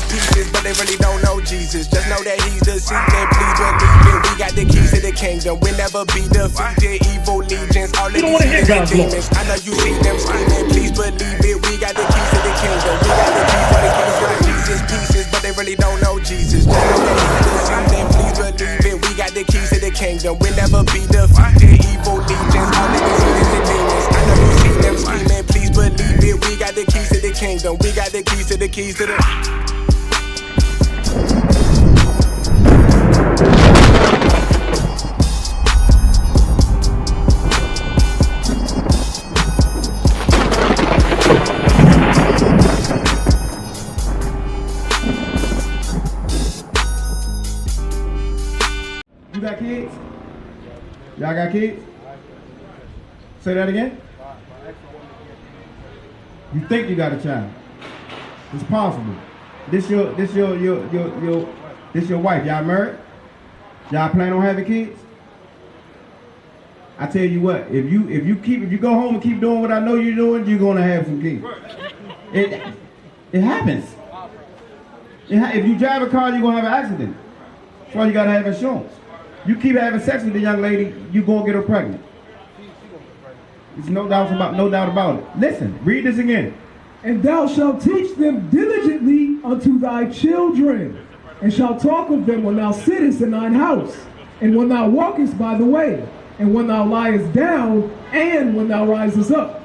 pieces, but they really don't know Jesus. Just know that he's the seed, and please believe it. We got the keys to the kingdom. We'll never be defeated. Evil legions, all of these demons. I know you see them scheming. Please believe it. We got the keys to the kingdom. We got the keys for the kingdom. For the Jesus pieces, but they really don't know Jesus. Just know that he's the seed, and please believe it. We got the keys to the kingdom. We'll never be defeated. Evil legions, all of these demons. I know you see them scheming. Please believe it. We got the keys to the kingdom. We got the keys to the keys to the. You got kids? Y'all got kids? Say that again? You think you got a child? It's possible. This your wife. Y'all married? Y'all plan on having kids? I tell you what, if you go home and keep doing what I know you're doing, you're gonna have some kids. It happens. If you drive a car, you're gonna have an accident. That's why you gotta have insurance. You keep having sex with the young lady, you're gonna get her pregnant. There's no doubt about it. Listen, read this again. And thou shalt teach them diligently unto thy children, and shalt talk of them when thou sittest in thine house, and when thou walkest by the way, and when thou liest down, and when thou risest up.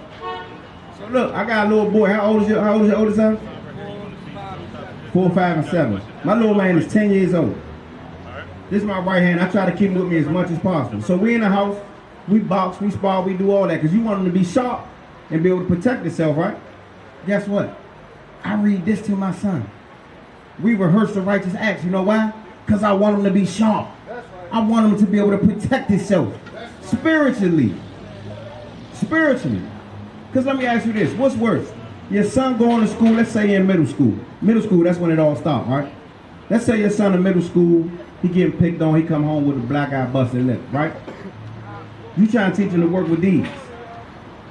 So look, I got a little boy. How old is your oldest son? 4, 5, and 7. My little man is 10 years old. This is my right hand. I try to keep him with me as much as possible. So we in the house, we box, we spar, we do all that, because you want him to be sharp and be able to protect himself, right? Guess what? I read this to my son. We rehearse the righteous acts. You know why? Because I want him to be sharp. I want him to be able to protect himself spiritually. Spiritually. Because let me ask you this. What's worse? Your son going to school, let's say in middle school. Middle school, that's when it all stopped, right? Let's say your son in middle school, he getting picked on, he come home with a black eye, busted lip, right? You trying to teach him to work with these.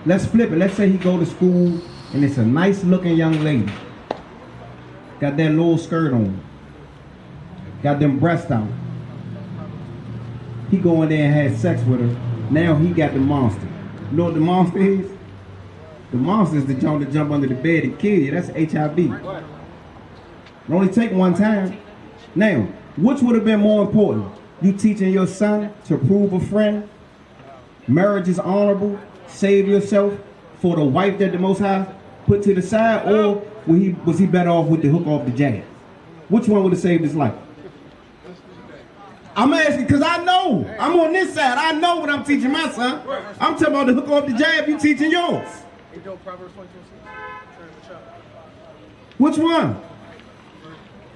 Let's flip it. Let's say he go to school and it's a nice looking young lady. Got that little skirt on. Got them breasts out. He go in there and had sex with her. Now he got the monster. You know what the monster is? The monster is the joint that jump under the bed and kill you. That's HIV. It only take one time. Now, which would have been more important? You teaching your son to prove a friend? Marriage is honorable. Save yourself for the wife that the Most High put to the side, or was he better off with the hook off the jab? Which one would have saved his life? I'm asking because I know. I'm on this side. I know what I'm teaching my son. I'm talking about the hook off the jab. You teaching yours. Which one?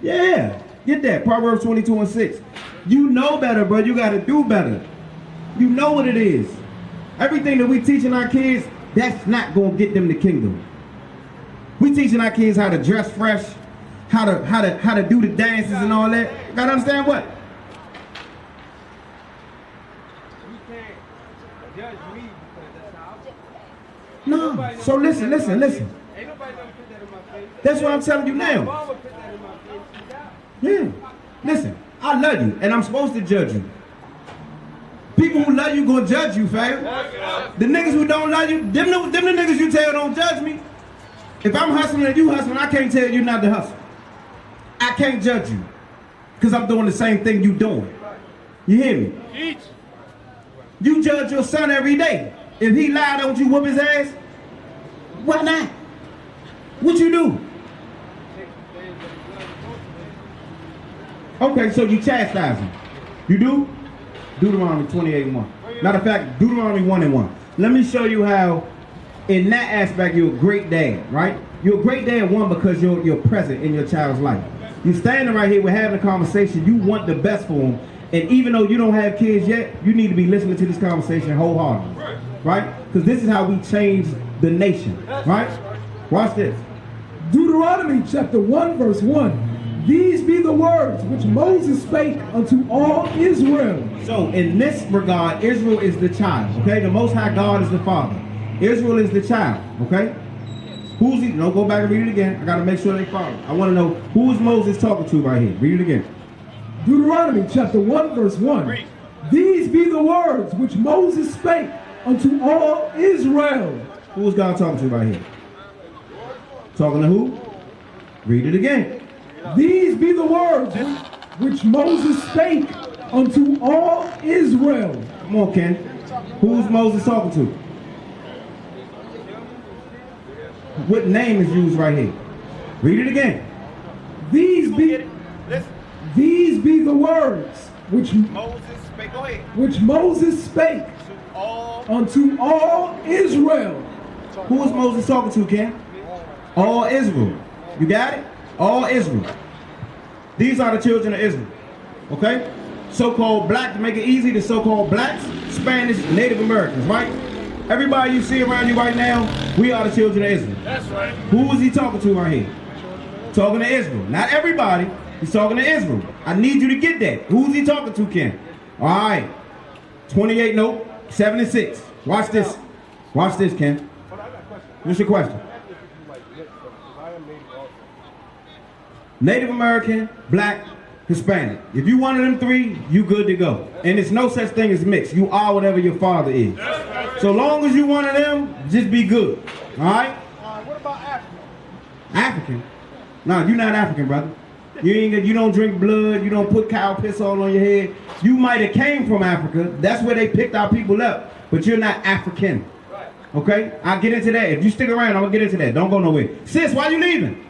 Yeah, get that. Proverbs 22:6. You know better, bro. You got to do better. You know what it is. Everything that we teaching our kids, that's not going to get them the kingdom. We teaching our kids how to dress fresh, how to do the dances and all that. You got to understand what? No. So listen. That's what I'm telling you now. Yeah. Listen, I love you, and I'm supposed to judge you. People who love you gonna judge you, fam. The niggas who don't love you, them the niggas you tell don't judge me. If I'm hustling and you hustling, I can't tell you not to hustle. I can't judge you, because I'm doing the same thing you doing. You hear me? You judge your son every day. If he lied, don't you whoop his ass? Why not? What you do? Okay, so you chastise him. You do? Deuteronomy 28:1. Matter of fact, Deuteronomy 1:1. Let me show you how, in that aspect, you're a great dad, right? You're a great dad, one, because you're present in your child's life. You're standing right here, we're having a conversation, you want the best for them, and even though you don't have kids yet, you need to be listening to this conversation wholeheartedly, right? Because this is how we change the nation, right? Watch this. Deuteronomy chapter 1, verse 1. These be the words which Moses spake unto all Israel. So in this regard, Israel is the child, okay? The Most High God is the father. Israel is the child, okay? Who's he? No, go back and read it again. I got to make sure they follow. I want to know who is Moses talking to right here. Read it again. Deuteronomy chapter 1 verse 1. These be the words which Moses spake unto all Israel. Who is God talking to right here? Talking to who? Read it again. These be the words which Moses spake unto all Israel. Come on, Ken. Who's Moses talking to? What name is used right here? Read it again. These be the words which Moses spake unto all Israel. Who is Moses talking to, Ken? All Israel. You got it? All Israel. These are the children of Israel. Okay? So-called black, to make it easy, the so-called blacks, Spanish, Native Americans, right? Everybody you see around you right now, we are the children of Israel. That's right. Who is he talking to right here? Talking to Israel. Not everybody. He's talking to Israel. I need you to get that. Who's he talking to, Ken? All right. 28, nope. 76. Watch this. Watch this, Ken. What's your question? Native American, black, Hispanic. If you one of them three, you good to go. And it's no such thing as mixed. You are whatever your father is. So long as you one of them, just be good. All right? What about African? African? No, you're not African, brother. You don't drink blood. You don't put cow piss all on your head. You might have came from Africa. That's where they picked our people up. But you're not African. Okay? I'll get into that. If you stick around, I'm going to get into that. Don't go nowhere. Sis, why you leaving?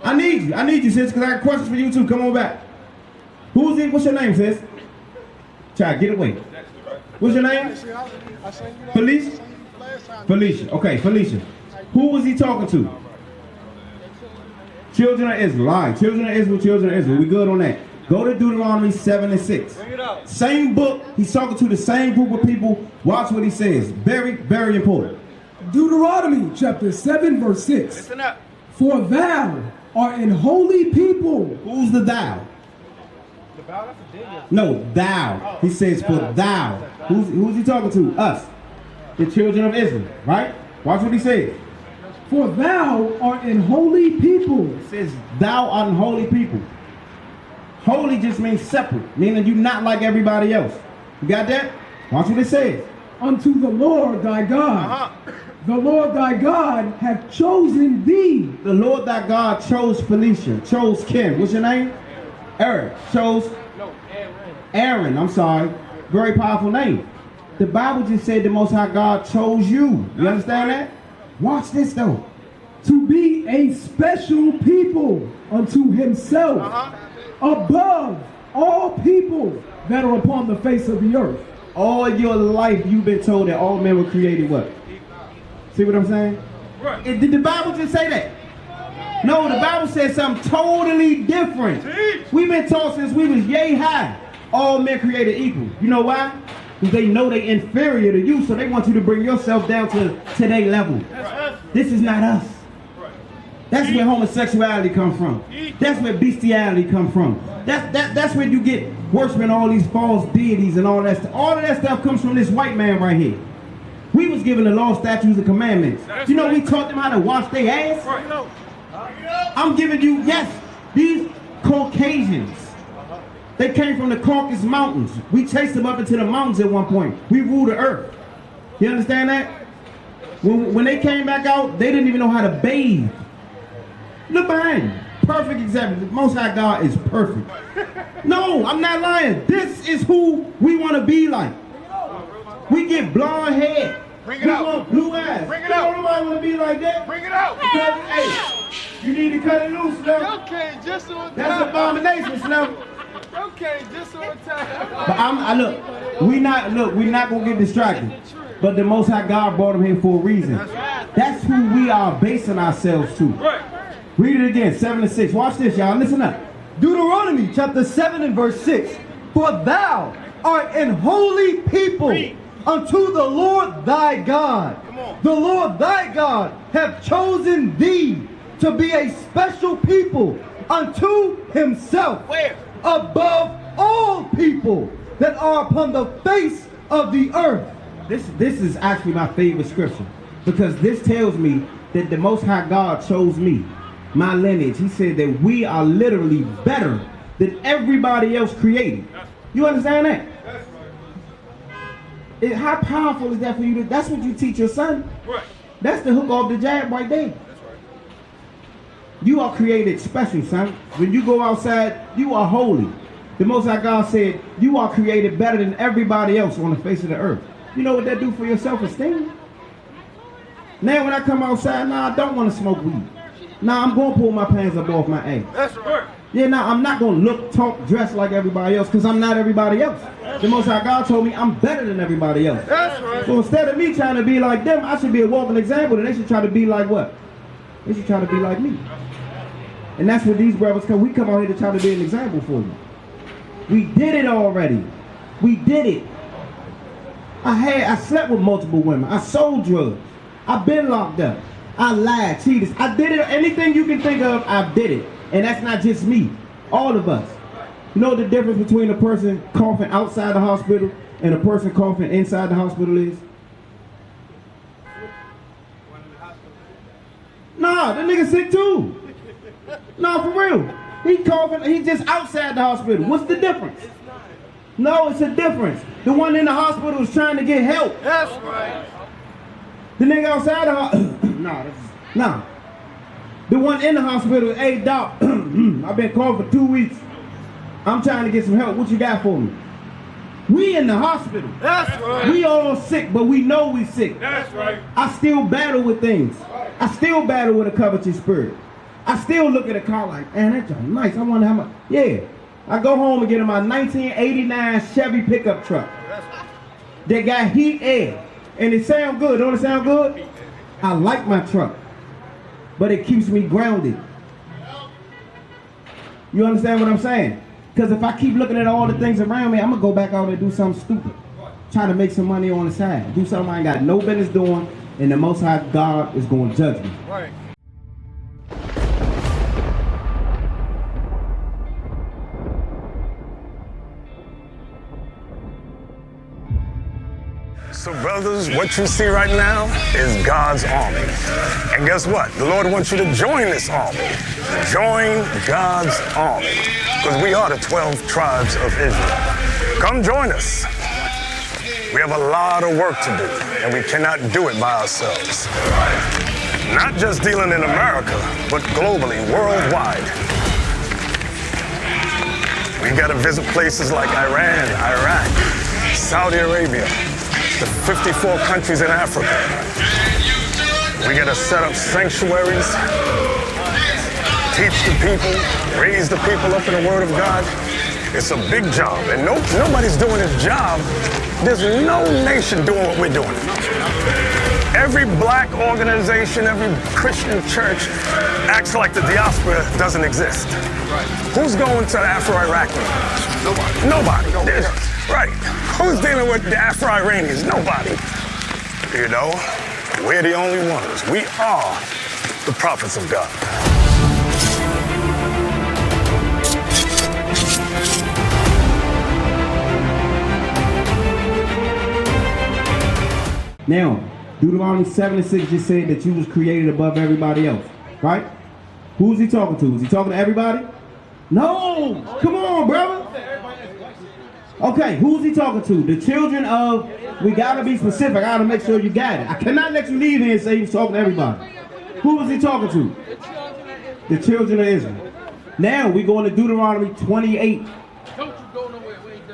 I need you, sis, because I got questions for you too. Come on back. Who's it? What's your name, sis? Child, get away. What's your name? Felicia? Felicia. Okay, Felicia. Who was he talking to? Children of Israel. All right, children of Israel, children of Israel. We good on that. Go to Deuteronomy 7 and 6. Bring it out. Same book. He's talking to the same group of people. Watch what he says. Very, very important. Deuteronomy chapter 7 verse 6. Listen up. For thou art an holy people. Who's the thou? No, thou. He says for thou. Who's he talking to? Us. The children of Israel. Right? Watch what he says. For thou art an holy people. It says thou art an holy people. Holy just means separate, meaning you're not like everybody else. You got that? Watch what it says. Unto the Lord thy God. The Lord thy God hath chosen thee. The Lord thy God chose Felicia, chose Ken. What's your name? Eric. Chose? No, Aaron. I'm sorry. Very powerful name. The Bible just said the Most High God chose you. You understand that? Watch this though. To be a special people unto himself. Above all people that are upon the face of the earth. All your life you've been told that all men were created what? See what I'm saying? Right. Did the Bible just say that? No, the Bible says something totally different. We've been taught since we was yay high. All men created equal. You know why? Because they know they inferior to you, so they want you to bring yourself down to their level. This is not us. That's where homosexuality comes from. That's where bestiality comes from. That's where you get worshiping all these false deities and all that stuff. All of that stuff comes from this white man right here. We was given the law, statutes, and commandments. You know, we taught them how to wash their ass. I'm giving you, yes, these Caucasians. They came from the Caucasus Mountains. We chased them up into the mountains at one point. We ruled the earth. You understand that? When they came back out, they didn't even know how to bathe. Look behind you. Perfect example. The Most High God is perfect. No, I'm not lying. This is who we want to be like. We get blonde hair. Bring it out. Want blue eyes. Bring it out. Nobody want to be like that. Bring it out. Because, hey, you need to cut it loose, Slim. Okay, just on time. That's an abomination, Slim. Okay, just on time. But we're not gonna get distracted. But the Most High God brought him here for a reason. That's who we are basing ourselves to. Right. Read it again, 7 and 6. Watch this, y'all. Listen up. Deuteronomy chapter 7 and verse 6. For thou art an holy people unto the Lord thy God. The Lord thy God hath chosen thee to be a special people unto himself. Where? Above all people that are upon the face of the earth. This is actually my favorite scripture, because this tells me that the Most High God chose me, my lineage. He said that we are literally better than everybody else created. You understand that? How powerful is that for you? That's what you teach your son. Right. That's the hook off the jab right there. You are created special, son. When you go outside, you are holy. The Most High God said, you are created better than everybody else on the face of the earth. You know what that do for your self-esteem? Now when I come outside, I don't want to smoke weed. I'm going to pull my pants up off my ass. That's right. Yeah, I'm not going to look, talk, dress like everybody else because I'm not everybody else. The Most High God told me I'm better than everybody else. That's right. So instead of me trying to be like them, I should be a walking example, and they should try to be like what? They should try to be like me. And that's what these brothers come. We come out here to try to be an example for you. We did it already. We did it. I slept with multiple women. I sold drugs. I've been locked up. I lied, cheated. I did it. Anything you can think of, I did it. And that's not just me. All of us. You know the difference between a person coughing outside the hospital and a person coughing inside the hospital is? Nah, that nigga sick too. Nah, for real. He coughing, he just outside the hospital. What's the difference? No, it's a difference. The one in the hospital is trying to get help. That's right. The nigga outside the hospital, nah. The one in the hospital, hey doc, I've been called for 2 weeks. I'm trying to get some help. What you got for me? We in the hospital. That's right. We all sick, but we know we sick. That's right. I still battle with things. I still battle with a covetous spirit. I still look at a car like, man, that's nice. I wonder how much. Yeah. I go home and get in my 1989 Chevy pickup truck. They got heat air. And it sound good. Don't it sound good? I like my truck. But it keeps me grounded. You understand what I'm saying? Because if I keep looking at all the things around me, I'm going to go back out and do something stupid. Try to make some money on the side. Do something I ain't got no business doing. And the Most High God is going to judge me. Right. So brothers, what you see right now is God's army. And guess what? The Lord wants you to join this army. Join God's army. Because we are the 12 tribes of Israel. Come join us. We have a lot of work to do, and we cannot do it by ourselves. Not just dealing in America, but globally, worldwide. We got to visit places like Iran, Iraq, Saudi Arabia, the 54 countries in Africa. We got to set up sanctuaries, teach the people, raise the people up in the Word of God. It's a big job, and nobody's doing this job. There's no nation doing what we're doing. Every black organization, every Christian church acts like the diaspora doesn't exist. Who's going to Afro-Iraqi? Nobody. Right. Who's dealing with the Afro-Iranians? Nobody. You know, we're the only ones. We are the prophets of God. Now, Deuteronomy 7:6 just said that you was created above everybody else, right? Who's he talking to? Is he talking to everybody? No! Come on, brother! Okay, who's he talking to? The children of, we gotta be specific, I gotta make sure you got it. I cannot let you leave here and say he's talking to everybody. Who was he talking to? The children of Israel. Now, we going to Deuteronomy 28.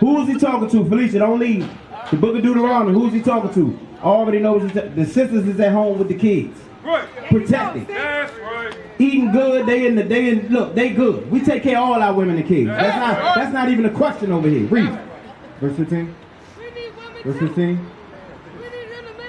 Who is he talking to? Felicia, don't leave. The book of Deuteronomy, who's he talking to? Already knows the sisters is at home with the kids. Right. Protected. That's right. Eating good, look, they good. We take care of all our women and kids. That's not even a question over here. Read. Verse 15. Verse 15.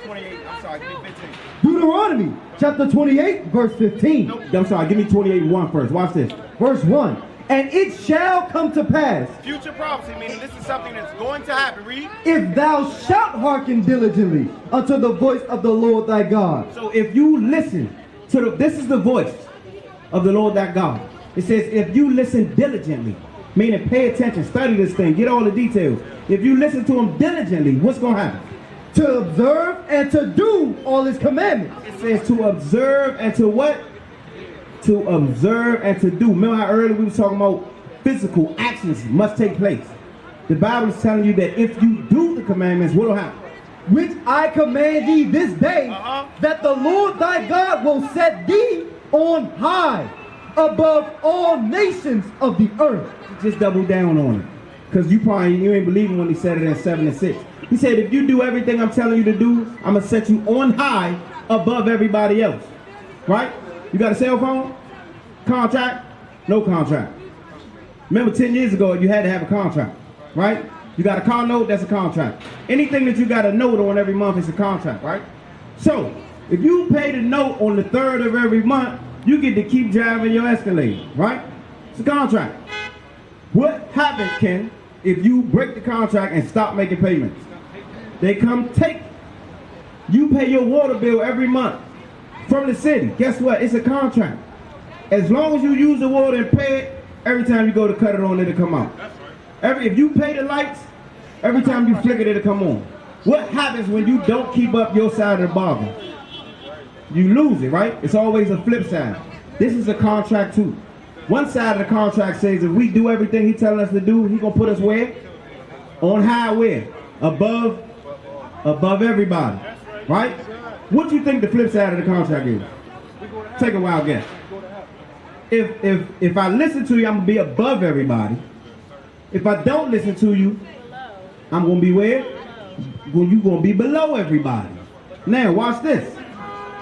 28. I'm sorry, give me 15. Deuteronomy chapter 28, verse 15. I'm sorry, give me 28:1 first. Watch this. Verse 1. And it shall come to pass, Future prophecy, meaning this is something that's going to happen. Read. if thou shalt hearken diligently unto the voice of the Lord thy God. So if you listen to this is the voice of the Lord thy God. It says if you listen diligently, meaning pay attention, study this thing, get all the details. If you listen to him diligently, what's going to happen? To observe and to do all his commandments. It says to observe and to what? To observe and to do. Remember how earlier we were talking about physical actions must take place. The Bible is telling you that if you do the commandments, what will happen? Which I command thee this day, that the Lord thy God will set thee on high above all nations of the earth. Just double down on it. Because you ain't believing when he said it in 7 and 6. He said, if you do everything I'm telling you to do, I'm going to set you on high above everybody else. Right? You got a cell phone? Contract? No contract. Remember 10 years ago, you had to have a contract. Right? You got a car note, that's a contract. Anything that you got a note on every month is a contract, right? So, if you pay the note on the 3rd of every month, you get to keep driving your Escalade, right? It's a contract. What happens, Ken, if you break the contract and stop making payments? They come take. You pay your water bill every month from the city. Guess what? It's a contract. As long as you use the water and pay it, every time you go to cut it on, it'll come out. If you pay the lights, every time you flick it, it'll come on. What happens when you don't keep up your side of the bargain? You lose it, right? It's always a flip side. This is a contract too. One side of the contract says if we do everything he telling us to do, he gonna put us where? On high where? Above everybody, right? What do you think the flip side of the contract is? Take a wild guess. If I listen to you, I'm gonna be above everybody. If I don't listen to you, I'm going to be where? You're going to be below everybody. Now, watch this.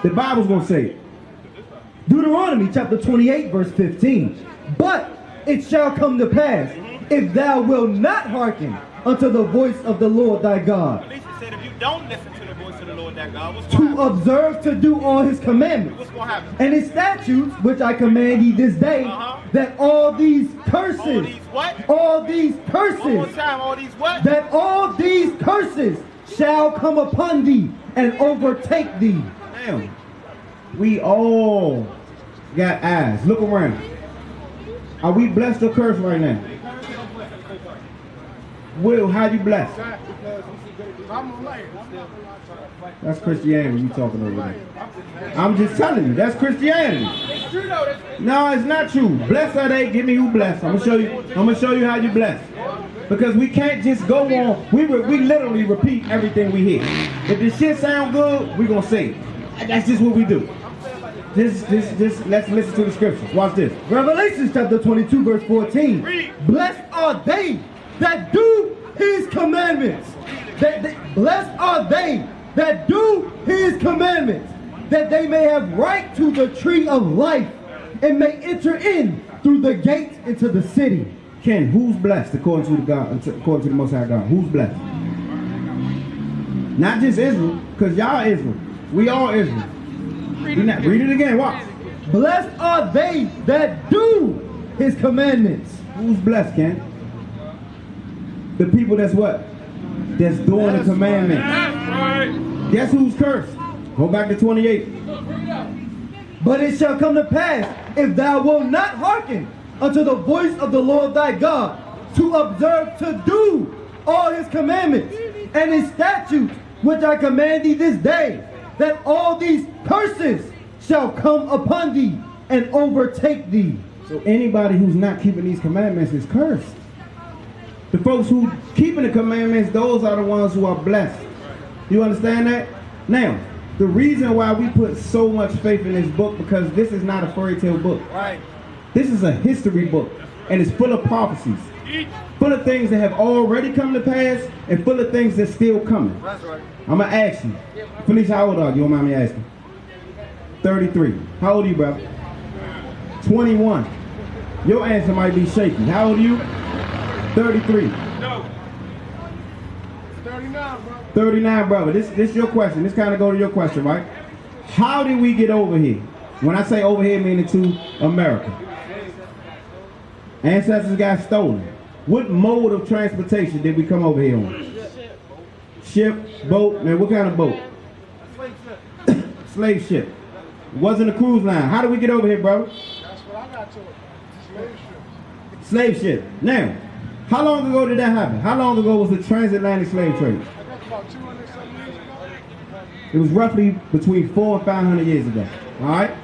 The Bible's going to say it. Deuteronomy chapter 28, verse 15. But it shall come to pass, if thou wilt not hearken unto the voice of the Lord thy God. At least it said if you don't listen to the voice of the Lord thy God, what's to going to happen? observe to do all his commandments. What's going to happen? And his statutes, which I command thee this day, that all these curses, All these what? all these curses, One more time, all these what? that all these curses shall come upon thee and overtake thee. Damn. We all got eyes. Look around. Are we blessed or cursed right now? Will, how you blessed? That's Christianity you talking over there. I'm just telling you, that's Christianity. No, it's not true. Blessed are they, give me who blessed. I'm gonna show you how you blessed. Because we can't just go on, we literally repeat everything we hear. If this shit sound good, we gonna say it. That's just what we do. Just let's listen to the scriptures. Watch this. Revelation chapter 22, verse 14. Blessed are they that do his commandments. Blessed are they that do his commandments, that they may have right to the tree of life and may enter in through the gates into the city. Ken, who's blessed according to the God, according to the Most High God? Who's blessed? Not just Israel, because y'all Israel. We all Israel. Read it again. Watch. Blessed are they that do his commandments. Who's blessed, Ken? The people that's what? That's doing the commandments. That's right. Guess who's cursed? Go back to 28. But it shall come to pass, if thou wilt not hearken unto the voice of the Lord thy God, to observe to do all his commandments and his statutes, which I command thee this day, that all these curses shall come upon thee and overtake thee. So anybody who's not keeping these commandments is cursed. The folks who keeping the commandments, those are the ones who are blessed. You understand that? Now, the reason why we put so much faith in this book, because this is not a fairy tale book. Right. This is a history book, and it's full of prophecies. Full of things that have already come to pass, and full of things that's still coming. That's right. I'm going to ask you. Felicia, how old are you? You don't mind me asking? 33. How old are you, bro? 21. Your answer might be shaky. How old are you? 33. No. 39, bro. 39, brother. This is your question. This kind of go to your question, right? How did we get over here? When I say over here, meaning to America. Ancestors got stolen. What mode of transportation did we come over here on? Ship, boat, man, what kind of boat? Slave ship. It wasn't a cruise line. How did we get over here, brother? That's what I got to it. Slave ship. Slave ship. Now, how long ago did that happen? How long ago was the transatlantic slave trade? I guess about 200 something years ago. It was roughly between 400 and 500 years ago. All right?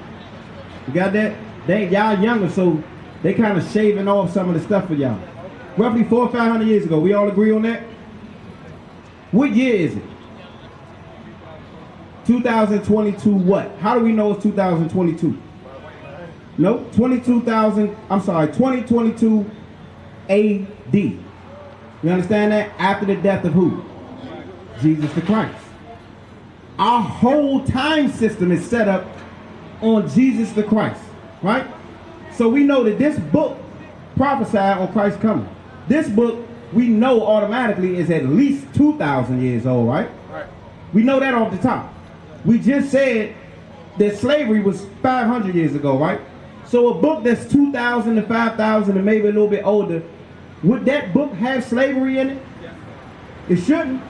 You got that? Y'all younger, so they kind of shaving off some of the stuff for y'all. Roughly 400 or 500 years ago. We all agree on that? What year is it? 2022 what? How do we know it's 2022? No, 2022 AD. You understand that? After the death of who? Jesus the Christ. Our whole time system is set up on Jesus the Christ, right? So we know that this book prophesied on Christ's coming. This book we know automatically is at least 2,000 years old, right? We know that off the top. We just said that slavery was 500 years ago, right? So a book that's 2,000 to 5,000 and maybe a little bit older, would that book have slavery in it? It shouldn't,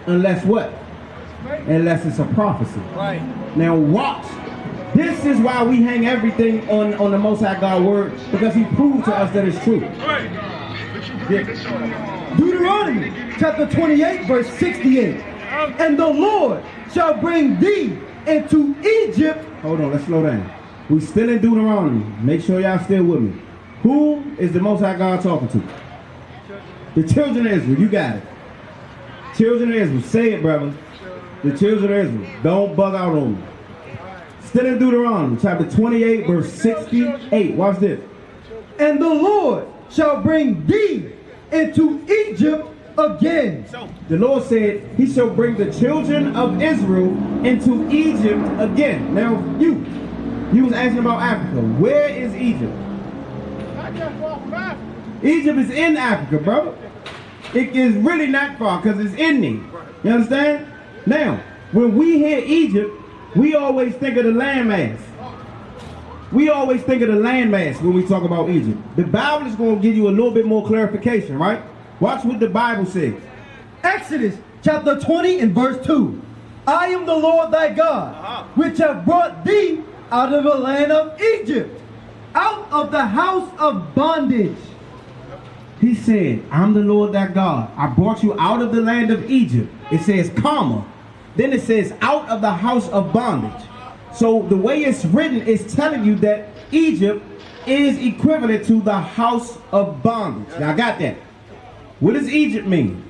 unless what? Unless it's a prophecy. Right. Now watch. This is why we hang everything on the Most High God word, because he proved to us that it's true. Right. Yeah. Deuteronomy chapter 28 verse 68. And the Lord shall bring thee into Egypt. Hold on, let's slow down. We still in Deuteronomy. Make sure y'all still with me. Who is the Most High God talking to? The children of Israel. You got it. Children of Israel. Say it, brother. The children of Israel. Don't bug out on me. Still in Deuteronomy chapter 28 verse 68. Watch this. And the Lord shall bring thee into Egypt again. The Lord said he shall bring the children of Israel into Egypt again. Now you was asking about Africa. Where is Egypt? Not that far from Africa. Egypt is in Africa, brother. It is really not far because it's in there. You understand? Now, when we hear Egypt, we always think of the landmass. We always think of the landmass when we talk about Egypt. The Bible is going to give you a little bit more clarification, right? Watch what the Bible says. Exodus chapter 20 and verse 2. I am the Lord thy God, which have brought thee out of the land of Egypt, out of the house of bondage. He said, I'm the Lord thy God. I brought you out of the land of Egypt. It says, comma. Then it says, out of the house of bondage. So the way it's written is telling you that Egypt is equivalent to the house of bondage. Now I got that. What does Egypt mean?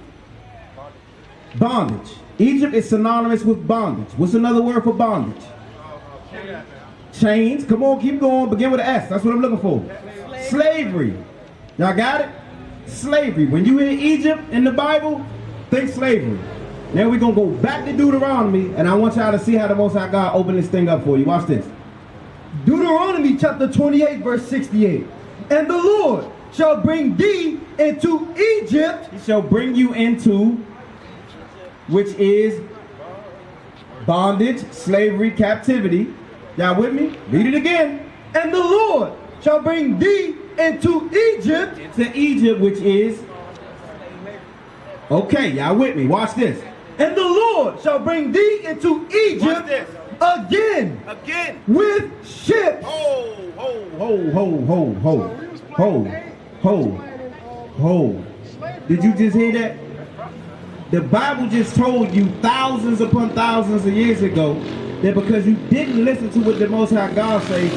Bondage. Egypt is synonymous with bondage. What's another word for bondage? Chains. Come on, keep going. Begin with an S. That's what I'm looking for. Slavery. Y'all got it? Slavery. When you hear Egypt in the Bible, think slavery. Now we're going to go back to Deuteronomy, and I want y'all to see how the Most High God opened this thing up for you. Watch this. Deuteronomy chapter 28 verse 68. And the Lord shall bring thee into Egypt. He shall bring you into, which is bondage, slavery, captivity. Y'all with me? Read it again. And the Lord shall bring thee into Egypt. To Egypt, which is, okay, y'all with me? Watch this. And the Lord shall bring thee into Egypt again. Again. With ships. Ho. Did you just hear that? The Bible just told you thousands upon thousands of years ago that because you didn't listen to what the Most High God said,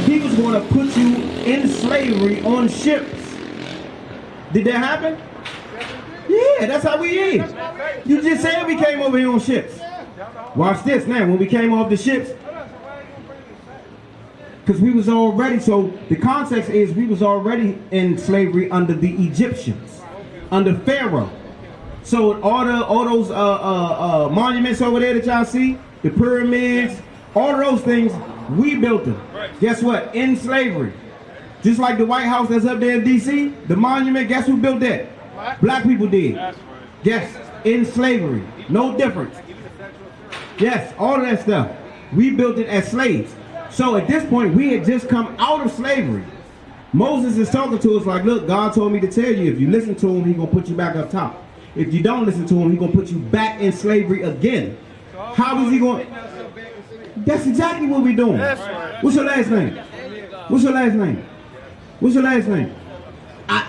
he was going to put you in slavery on ships. Did that happen? Yeah, that's how we is. You just said we came over here on ships. Watch this now. When we came off the ships, because we was already, so the context is we was already in slavery under the Egyptians, under Pharaoh. So all those monuments over there that y'all see, the pyramids, all of those things, we built them. Guess what? In slavery. Just like the White House that's up there in D.C., the monument, guess who built that? Black people did. Yes, in slavery. No difference. Yes, all of that stuff. We built it as slaves. So at this point, we had just come out of slavery. Moses is talking to us like, look, God told me to tell you, if you listen to him, he's going to put you back up top. If you don't listen to him, he's going to put you back in slavery again. How is he going? That's exactly what we're doing. What's your last name? What's your last name? What's your last name?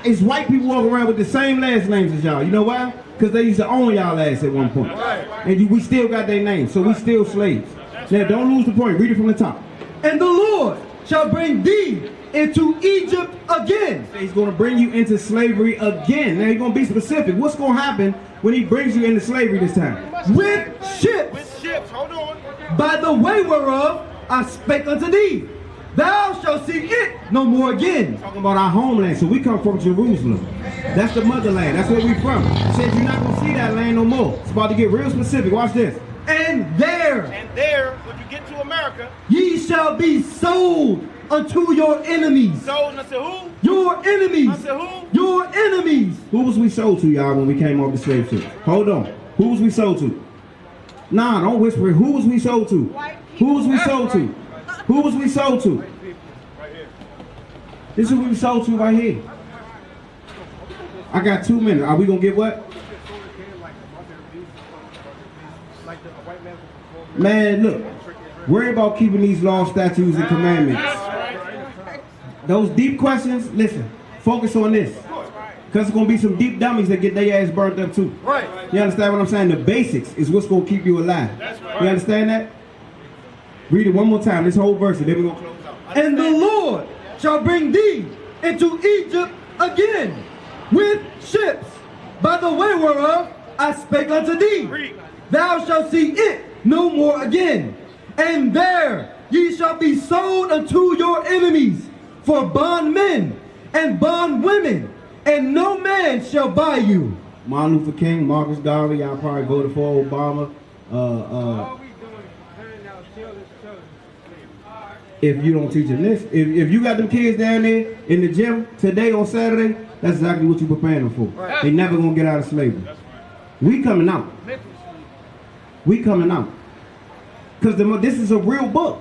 it's white people walking around with the same last names as y'all. You know why? Because they used to own y'all ass at one point. And we still got their names, so we still slaves. Now, don't lose the point. Read it from the top. And the Lord shall bring thee into Egypt again. He's going to bring you into slavery again. Now, he's going to be specific. What's going to happen when he brings you into slavery this time? With ships. With ships, hold on. By the way whereof I spake unto thee. Thou shalt see it no more again. Talking about our homeland. So we come from Jerusalem. That's the motherland. That's where we from. He said you're not going to see that land no more. It's about to get real specific. Watch this. And there, when you get to America, ye shall be sold unto your enemies. sold unto who? Your enemies. Unto who? Your enemies. Who was we sold to, y'all, when we came off the slave ship? Hold on. Who was we sold to? Nah, don't whisper it. Who was we sold to? Who was we sold to? Who was we sold to? This is who we sold to right here. I got 2 minutes. Are we going to get what? Man, look. Worry about keeping these laws, statutes, and commandments. Those deep questions, listen. Focus on this. Because there's going to be some deep dummies that get their ass burnt up too. Right. You understand what I'm saying? The basics is what's going to keep you alive. You understand that? Read it one more time, this whole verse, and then we're going to close out. And the Lord shall bring thee into Egypt again with ships, by the way whereof I spake unto thee. Thou shalt see it no more again. And there ye shall be sold unto your enemies for bondmen and bondwomen, and no man shall buy you. Martin Luther King, Marcus Garvey, y'all probably voted for Obama. If you don't teach them this, if you got them kids down there in the gym today on Saturday, that's exactly what you preparing them for. They never gonna get out of slavery. We coming out. We coming out. Because this is a real book.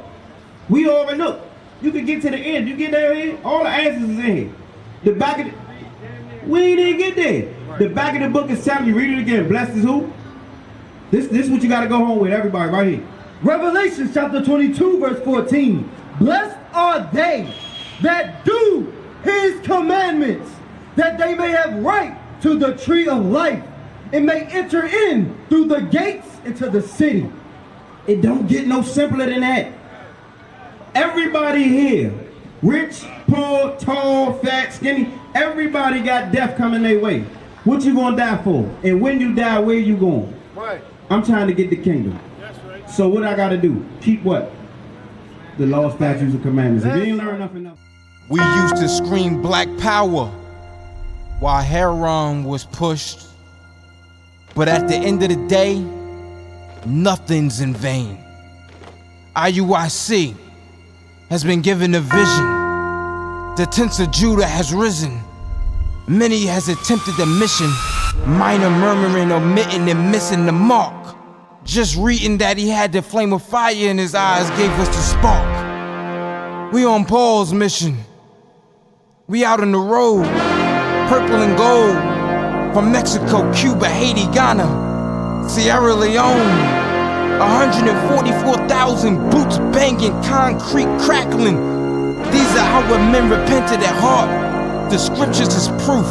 We already look. You can get to the end. You get there here, all the answers is in here. The back of the, we didn't get there. The back of the book is telling you, read it again. Blessed is who? This is what you got to go home with, everybody, right here. Revelation chapter 22, verse 14. Blessed are they that do his commandments, that they may have right to the tree of life, and may enter in through the gates into the city. It don't get no simpler than that. Everybody here, rich, poor, tall, fat, skinny, everybody got death coming their way. What you gonna die for? And when you die, where you going? Right. I'm trying to get the kingdom. That's right. So what I gotta do? Keep what? The law, statutes, and commandments. If you ain't learn enough. We used to scream black power while heroin was pushed. But at the end of the day, nothing's in vain. IUIC has been given a vision. The tents of Judah has risen. Many has attempted the mission, minor murmuring, omitting, and missing the mark. Just reading that he had the flame of fire in his eyes gave us the spark. We on Paul's mission. We out on the road, purple and gold, from Mexico, Cuba, Haiti, Ghana, Sierra Leone. 144,000 boots banging, concrete crackling. These are how men repented at heart. The scriptures is proof.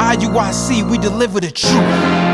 IUIC, we deliver the truth.